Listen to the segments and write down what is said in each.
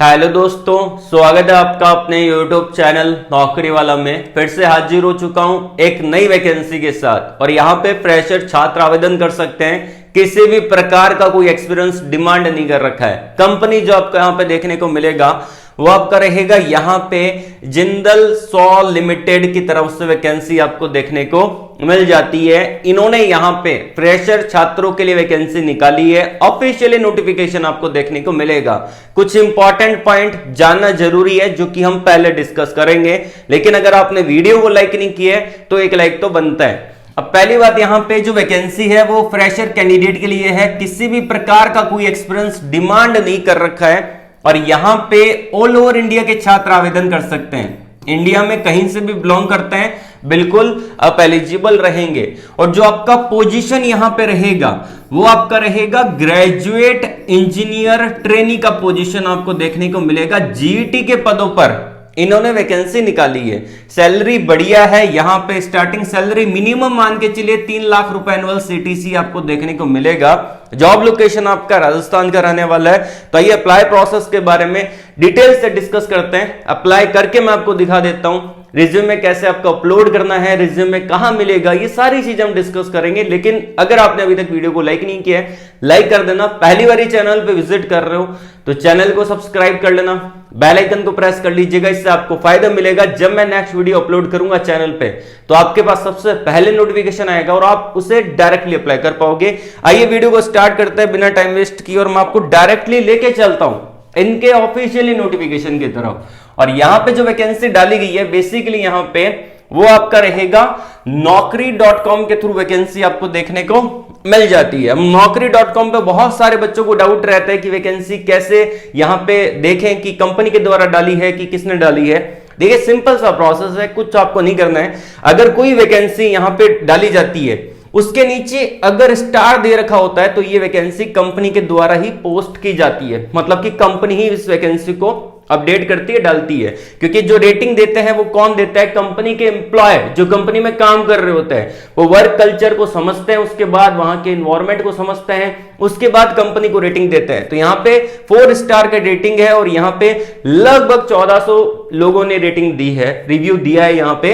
Hello दोस्तों, स्वागत है आपका अपने YouTube चैनल नौकरी वाला में। फिर से हाजिर हो चुका हूं एक नई वैकेंसी के साथ। और यहां पे फ्रेशर छात्र आवेदन कर सकते हैं। किसी भी प्रकार का कोई एक्सपीरियंस डिमांड नहीं कर रखा है। कंपनी जो आपको यहां पे देखने को मिलेगा वो आपका रहेगा यहां पे जिंदल सॉ लिमिटेड की तरफ से वैकेंसी आपको देखने को मिल जाती है। इन्होंने यहां पे फ्रेशर छात्रों के लिए वैकेंसी निकाली है। ऑफिशियली नोटिफिकेशन आपको देखने को मिलेगा। कुछ इंपॉर्टेंट पॉइंट जानना जरूरी है जो कि हम पहले डिस्कस करेंगे। लेकिन अगर आपने वीडियो को लाइक नहीं किया है तो एक लाइक तो बनता है। अब पहली बात, यहां पे जो वैकेंसी है वो फ्रेशर कैंडिडेट के लिए है। किसी भी प्रकार का कोई एक्सपीरियंस डिमांड नहीं कर रखा है। और यहां पे ऑल ओवर इंडिया के छात्र आवेदन कर सकते हैं। इंडिया में कहीं से भी बिलोंग करते हैं, बिल्कुल आप एलिजिबल रहेंगे। और जो आपका पोजीशन यहां पे रहेगा वो आपका रहेगा ग्रेजुएट इंजीनियर ट्रेनी का पोजीशन आपको देखने को मिलेगा। जीईटी के पदों पर इन्होंने वैकेंसी निकाली है। सैलरी बढ़िया है। यहां पे स्टार्टिंग सैलरी मिनिमम मान के चलिए 3 लाख रुपए एनुअल सीटीसी आपको देखने को मिलेगा। जॉब लोकेशन आपका राजस्थान का रहने वाला है। तो आइए अप्लाई प्रोसेस के बारे में डिटेल से डिस्कस करते हैं। अप्लाई करके मैं आपको दिखा देता हूं रिज्यूमे कैसे आपको अपलोड करना है, रिज्यूमे कहां मिलेगा, ये सारी चीजें हम डिस्कस करेंगे। लेकिन अगर आपने अभी तक वीडियो को लाइक नहीं किया है, लाइक कर देना। पहली बार चैनल पे विजिट कर रहे हो तो चैनल को सब्सक्राइब कर लेना, बेल आइकन को प्रेस कर लीजिएगा। इससे आपको फायदा मिलेगा। जब मैं नेक्स्ट वीडियो अपलोड करूंगा चैनल पे तो आपके पास सबसे पहले नोटिफिकेशन आएगा और आप उसे डायरेक्टली अप्लाई कर पाओगे। आइए वीडियो को स्टार्ट करते हैं बिना टाइम वेस्ट किए और मैं आपको डायरेक्टली लेके चलता हूं इनके ऑफिशियली नोटिफिकेशन की तरफ। और यहां पे जो वैकेंसी डाली गई है बेसिकली यहां पे वो आपका रहेगा naukri.com के थ्रू वैकेंसी आपको देखने को मिल जाती है। naukri.com पे बहुत सारे बच्चों को डाउट रहता है कि वैकेंसी कैसे यहां पे देखें कि कंपनी के द्वारा डाली है कि किसने डाली है। देखिए सिंपल सा प्रोसेस है, कुछ आपको नहीं करना है। अगर कोई वैकेंसी यहां पे डाली जाती है उसके नीचे अगर स्टार दे रखा होता है तो ये वैकेंसी कंपनी के द्वारा ही पोस्ट की जाती है। मतलब कि कंपनी ही इस वैकेंसी को अपडेट करती है, डालती है। क्योंकि जो रेटिंग देते हैं वो कौन देता है? कंपनी के एम्प्लॉय जो कंपनी में काम कर रहे होते हैं। वो वर्क कल्चर को समझते हैं, उसके बाद वहां के एनवायरनमेंट को समझते हैं, उसके बाद कंपनी को रेटिंग देते हैं। तो यहाँ पे 4 स्टार का रेटिंग है और यहाँ पे लगभग 1400 लोगों ने रेटिंग दी है, रिव्यू दिया है यहाँ पे।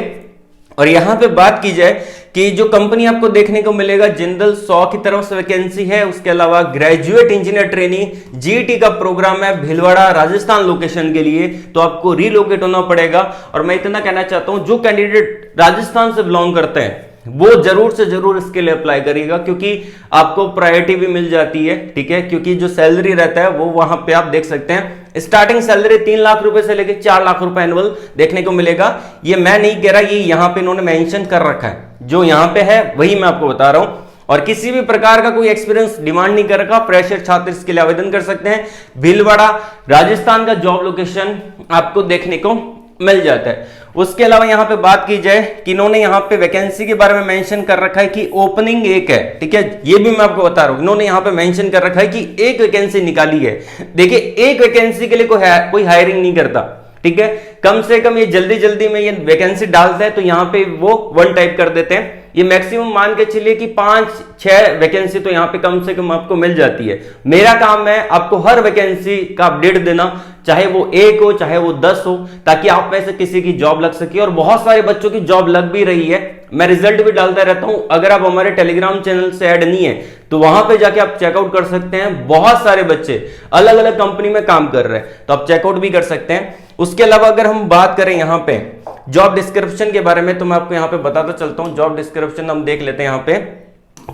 और यहां पे बात की जाए कि जो कंपनी आपको देखने को मिलेगा जिंदल सॉ की तरफ से वैकेंसी है। उसके अलावा ग्रेजुएट इंजीनियर ट्रेनी जीईटी का प्रोग्राम है भीलवाड़ा राजस्थान लोकेशन के लिए। तो आपको रीलोकेट होना पड़ेगा। और मैं इतना कहना चाहता हूं जो कैंडिडेट राजस्थान से बिलोंग करते हैं वो जरूर से जरूर इसके लिए अप्लाई करिएगा क्योंकि आपको प्रायोरिटी भी मिल जाती है। ठीक है, क्योंकि जो सैलरी रहता है वो वहां पे आप देख सकते हैं स्टार्टिंग सैलरी 3 लाख रुपए से लेकर 4 लाख रुपए एनुअल देखने को मिलेगा। ये मैं नहीं कह रहा, ये यहां पे इन्होंने मेंशन कर रखा है। जो यहां पे है वही मैं आपको बता रहा हूं। और किसी भी प्रकार का कोई एक्सपीरियंस डिमांड नहीं कर रखा। फ्रेशर छात्र इसके लिए आवेदन कर सकते हैं। भीलवाड़ा राजस्थान का जॉब लोकेशन आपको देखने को मिल जाता है। उसके अलावा यहां पे बात की जाए कि इन्होंने यहां पे वैकेंसी के बारे में मेंशन कर रखा है कि ओपनिंग एक है। ठीक है, ये भी मैं आपको बता रहा हूं। इन्होंने यहां पे मेंशन कर रखा है कि एक वैकेंसी निकाली है। देखिए एक वैकेंसी के लिए कोई हायरिंग नहीं करता। ठीक है, कम से कम ये जल्दी जल्दी में ये वैकेंसी डालते हैं तो यहां पे वो 1 टाइप कर देते हैं। ये मैक्सिमम मान के चलिए कि 5-6 वैकेंसी तो यहां पे कम से कम आपको मिल जाती है। मेरा काम है आपको हर वैकेंसी का अपडेट देना, चाहे वो 1 हो चाहे वो 10 हो, ताकि आप में से किसी की जॉब लग सके। और बहुत सारे बच्चों की जॉब लग भी रही है। मैं रिजल्ट भी डालता रहता हूं। अगर आप हमारे टेलीग्राम चैनल से ऐड नहीं है तो वहां पे जाके आप चेकआउट कर सकते हैं। बहुत सारे बच्चे अलग अलग कंपनी में काम कर रहे हैं तो आप चेकआउट भी कर सकते हैं। उसके अलावा अगर हम बात करें यहां पे जॉब डिस्क्रिप्शन के बारे में तो मैं आपको यहां पे बताता चलता हूं। जॉब डिस्क्रिप्शन हम देख लेते हैं यहां पे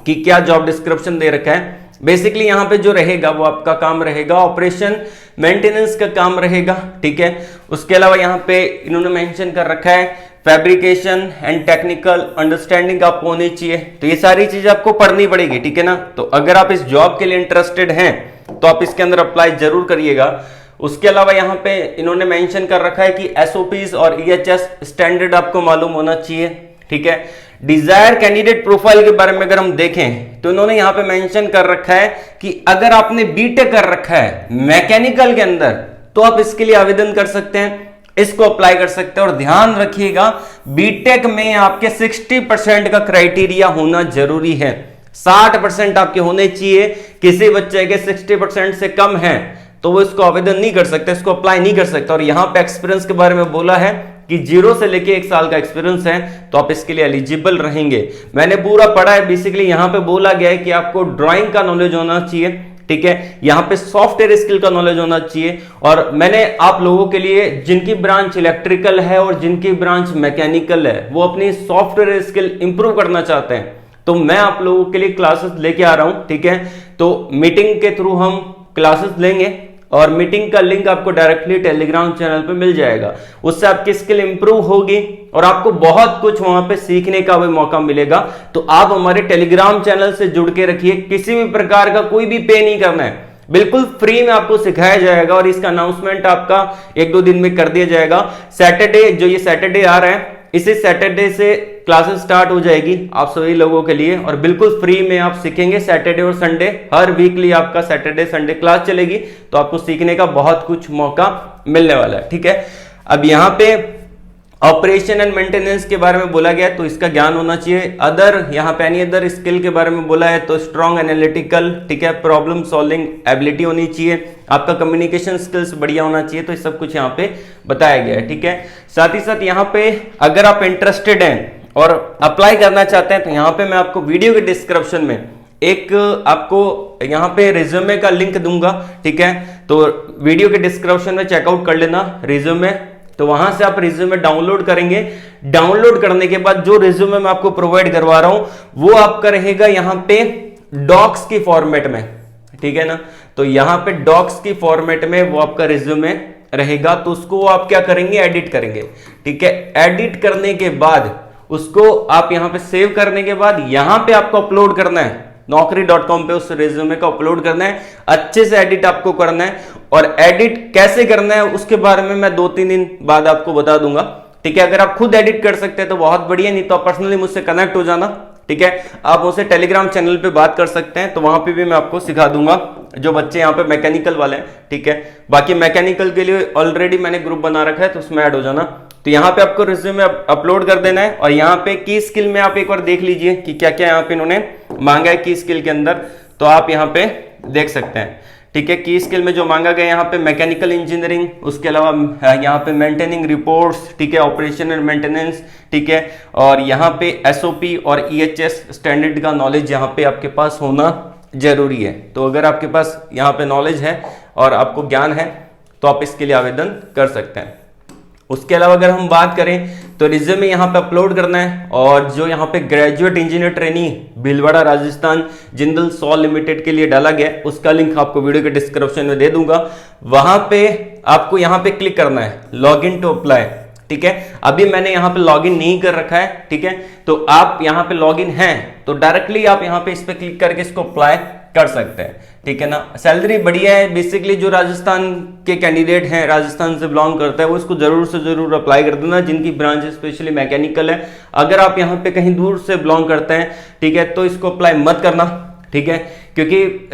कि क्या जॉब डिस्क्रिप्शन दे रखा है। बेसिकली यहां पे जो रहेगा वो आपका काम रहेगा ऑपरेशन मेंटेनेंस का काम रहेगा। ठीक है, उसके अलावा यहां पे इन्होंने मेंशन कर रखा है फैब्रिकेशन एंड टेक्निकल अंडरस्टैंडिंग आपको होनी चाहिए। तो ये सारी चीजें आपको पढ़नी पड़ेगी। ठीक है ना, तो अगर आप इस जॉब के लिए इंटरेस्टेड हैं तो आप इसके अंदर अप्लाई जरूर करिएगा। उसके अलावा यहां पे इन्होंने मेंशन कर रखा है कि एसओपीज और ईएचएस स्टैंडर्ड आपको मालूम होना चाहिए। ठीक है, डिजायर कैंडिडेट प्रोफाइल के बारे में अगर हम देखें तो इन्होंने यहां पे मेंशन कर रखा है कि अगर आपने बीटेक कर रखा है मैकेनिकल के अंदर तो आप इसके लिए आवेदन कर सकते हैं, इसको अप्लाई कर सकते हैं। और ध्यान रखिएगा बीटेक में आपके 60% का क्राइटेरिया होना जरूरी है। 60% आपके होने चाहिए। किसी बच्चे के 60% से कम है तो वो इसको आवेदन नहीं कर सकता, इसको अप्लाई नहीं कर सकता। और यहाँ पे एक्सपीरियंस के बारे में बोला है कि 0 से लेके 1 साल का एक्सपीरियंस है तो आप इसके लिए एलिजिबल रहेंगे। मैंने पूरा पढ़ा है, बेसिकली यहाँ पे बोला गया है कि आपको ड्राइंग का नॉलेज होना चाहिए, ठीक है, यहाँ पे सॉफ्टवेयर स्किल का नॉलेज होना चाहिए। और मैंने आप लोगों के लिए जिनकी ब्रांच इलेक्ट्रिकल है और जिनकी ब्रांच मैकेनिकल है वो अपनी सॉफ्टवेयर स्किल इंप्रूव करना चाहते हैं, तो मैं आप लोगों के लिए क्लासेस लेके आ रहा हूं, ठीक है। तो मीटिंग के थ्रू हम क्लासेस लेंगे और मीटिंग का लिंक आपको डायरेक्टली टेलीग्राम चैनल पे मिल जाएगा। उससे आपकी स्किल इंप्रूव होगी और आपको बहुत कुछ वहां पे सीखने का भी मौका मिलेगा। तो आप हमारे टेलीग्राम चैनल से जुड़ के रखिए, किसी भी प्रकार का कोई भी पे नहीं करना है, बिल्कुल फ्री में आपको सिखाया जाएगा और इसका अनाउंसमेंट आपका 1-2 दिन में कर दिया जाएगा। सैटरडे, जो ये सैटरडे आ रहा है, इसी सैटरडे से क्लासेस स्टार्ट हो जाएगी आप सभी लोगों के लिए और बिल्कुल फ्री में आप सीखेंगे। सैटरडे और संडे हर वीकली आपका सैटरडे संडे क्लास चलेगी, तो आपको सीखने का बहुत कुछ मौका मिलने वाला है, ठीक है। अब यहाँ पे ऑपरेशन एंड मेंटेनेंस के बारे में बोला गया है तो इसका ज्ञान होना चाहिए। अदर यहाँ पे एनी अदर स्किल के बारे में बोला है तो स्ट्रॉन्ग एनालिटिकल, ठीक है, प्रॉब्लम सॉल्विंग एबिलिटी होनी चाहिए, आपका कम्युनिकेशन स्किल्स बढ़िया होना चाहिए। तो ये सब कुछ यहाँ पे बताया गया है, ठीक है। साथ ही साथ यहाँ पे अगर आप इंटरेस्टेड हैं और अप्लाई करना चाहते हैं तो यहाँ पे मैं आपको वीडियो के डिस्क्रिप्शन में एक आपको यहाँ पे रिज्यूमे का लिंक दूंगा, ठीक है। तो वीडियो के डिस्क्रिप्शन में चेकआउट कर लेना रिज्यूमे, तो वहां से आप रिज्यूमे डाउनलोड करेंगे। डाउनलोड करने के बाद जो रिज्यूमे मैं आपको प्रोवाइड करवा रहा हूं वो आपका रहेगा यहाँ पे डॉक्स की फॉर्मेट में, ठीक है ना। तो यहाँ पे डॉक्स की फॉर्मेट में वो आपका रिज्यूमे रहेगा, तो उसको आप क्या करेंगे, एडिट करेंगे, ठीक है। एडिट करने के बाद उसको आप यहाँ पे सेव करने के बाद यहाँ पे आपको अपलोड करना है, naukri.com पे उस रिज्यूमे को अपलोड करना है, अच्छे से एडिट आपको करना है। और एडिट कैसे करना है उसके बारे में मैं 2-3 दिन बाद आपको बता दूंगा, ठीक है। अगर आप खुद एडिट कर सकते हैं तो बहुत बढ़िया, नहीं तो आप पर्सनली मुझसे कनेक्ट हो जाना, ठीक है। आप मुझसे टेलीग्राम चैनल पे बात कर सकते हैं, तो वहां पे भी मैं आपको सिखा दूंगा, जो बच्चे यहाँ पे मैकेनिकल वाले हैं, ठीक है। बाकी मैकेनिकल के लिए ऑलरेडी मैंने ग्रुप बना रखा है, तो उसमें ऐड हो जाना। तो यहाँ पे आपको रिज्यूमे अपलोड कर देना है और यहाँ पे की स्किल में आप एक बार देख लीजिए कि क्या क्या यहाँ पे इन्होंने मांगा है की स्किल के अंदर, तो आप यहाँ पे देख सकते हैं, ठीक है। की स्किल में जो मांगा गया यहाँ पे मैकेनिकल इंजीनियरिंग, उसके अलावा यहाँ पे मेंटेनिंग रिपोर्ट्स, ठीक है, ऑपरेशन एंड मेंटेनेंस, ठीक है। और यहाँ पे एसओपी और ईएचएस स्टैंडर्ड का नॉलेज यहाँ पे आपके पास होना जरूरी है। तो अगर आपके पास यहाँ पे नॉलेज है और आपको ज्ञान है तो आप इसके लिए आवेदन कर सकते हैं। उसके अलावा अगर हम बात करें तो रिज्यूमे यहाँ पे अपलोड करना है और जो यहाँ पे graduate engineer trainee Bhilwara Rajasthan Jindal Saw limited के लिए डाला गया है, उसका लिंक आपको वीडियो के डिस्क्रिप्शन में दे दूंगा। वहां पे आपको यहाँ पे क्लिक करना है लॉग इन टू अप्लाई, ठीक है। अभी मैंने यहाँ पे लॉग इन नहीं कर रखा है, ठीक है। तो आप यहाँ पे लॉग इन हैं तो डायरेक्टली आप यहाँ पे इस पे क्लिक करके इसको अप्लाई कर सकते हैं, ठीक है ना। सैलरी बढ़िया है, बेसिकली जो राजस्थान के कैंडिडेट हैं, राजस्थान से बिलोंग करता है, वो इसको जरूर से जरूर अप्लाई कर देना, जिनकी ब्रांच स्पेशली मैकेनिकल है। अगर आप यहाँ पे कहीं दूर से बिलोंग करते हैं, ठीक है, तो इसको अप्लाई मत करना, ठीक है, क्योंकि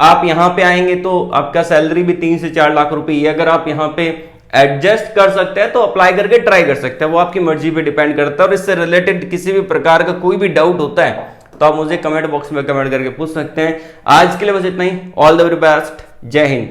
आप यहाँ पे आएंगे तो आपका सैलरी भी 3 से 4 लाख रुपए है। अगर आप यहाँ पे एडजस्ट कर सकते हैं तो अप्लाई करके ट्राई कर सकते हैं, वो आपकी मर्जी पे डिपेंड करता है। और इससे रिलेटेड किसी भी प्रकार का कोई भी डाउट होता है तो आप मुझे कमेंट बॉक्स में कमेंट करके पूछ सकते हैं। आज के लिए बस इतना ही। ऑल द वेरी बेस्ट, जय हिंद।